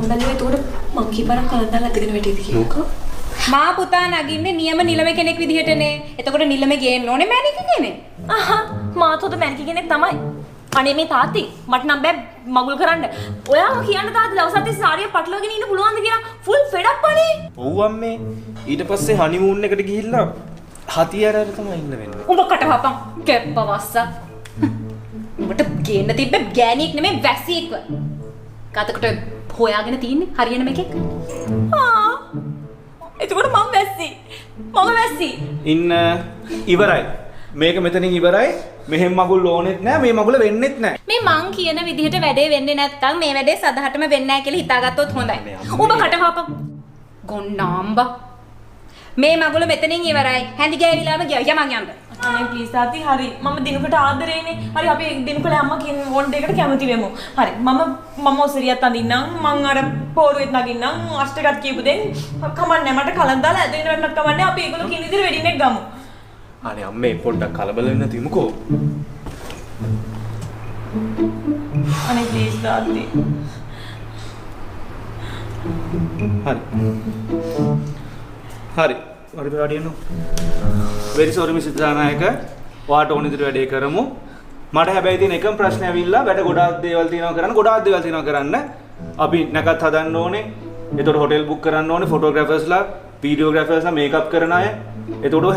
බැලුවා එතකොට මං කීපාරක් කලන්දල් ඇදගෙන වැටිද කියලා. මා පුතා නගින්නේ නියම නිලමේ කෙනෙක් විදිහටනේ. එතකොට නිලමේ ගේන්න ඕනේ මැනික කෙනෙක්. මාත් හොද මැනික කෙනෙක් තමයි. අනේ මේ තාත්ති මට නම් බෑ මගුල් කරන්න. ඔයාම කියන්න තාත්ති දවසක් තිස්සේ සාරිය පටලවාගෙන ඉන්න පුළුවන්ද කියලා ෆුල් ෆෙඩ් අප් අනේ. ඔව් අම්මේ. ඊට පස්සේ හනිමූන් එකට ගිහිල්ලා හතියරර තමයි ඉන්න වෙන්නේ. උඹ කටවපන් කැප්පවස්ස. උඹට ගේන්න තිබ්බ ගෑණියෙක් නෙමෙයි වැසියෙක්ව. කතකට හොයාගෙන තියන්නේ හරියන මේකෙක්. එතකොට මම වැස්සි. මම වැස්සි. ඉන්න ඉවරයි. මේක මෙතනින් ඉවරයි. මෙහෙම මගුල් ඕනෙත් නෑ මේ මගුල වෙන්නෙත් නෑ. මේ මං කියන විදිහට වැඩේ වෙන්නේ නැත්තම් මේ වැඩේ සදහටම වෙන්නේ නැහැ කියලා හිතාගත්තොත් හොඳයි. උඹ කටවපන්. ගොන්නාම්බා. මේ මගුල මෙතනින් ඉවරයි. හැඳි ගෑවිලාම ගියා යමන් යන්න. අනේ ප්ලීස් තාත්ති හරි. මම දිනුකට ආදරේනේ. හරි අපි දිනුකල අම්මා කියන ඕන දෙයකට කැමති වෙමු. හරි. මම ඔසරියත් අඳින්නම්. මං අර පෝරුවෙත් නගින්නම්. අෂ්ටකත් කියපු දෙන් කමන්නේ මට කලන් දාලා ඇදගෙන වැටෙන්නත් කමන්නේ. අපි ඒගොල්ලෝ කියන විදිහට වෙඩින් එක ගමු. අනේ අම්මේ පොඩ්ඩක් කලබල වෙන්න තිමුකෝ. අනේ ප්ලීස් තාත්ති. හරි. හරි. හරි වැඩියනෝ. very sorry miss Dhanayaka. ඔයාට ඕන විදිහට වැඩේ කරමු. මට හැබැයි තියෙන එකම ප්‍රශ්නේ ඇවිල්ලා වැඩ ගොඩාක් දේවල් තියෙනවා කරන්න. අපි නැකත් හදන්න ඕනේ. එතකොට හොටෙල් බුක් කරන්න ඕනේ ෆොටෝග්‍රැෆර්ස්ලා, වීඩියෝග්‍රැෆර්ස්ලා මේකප් කරන අය. එතකොට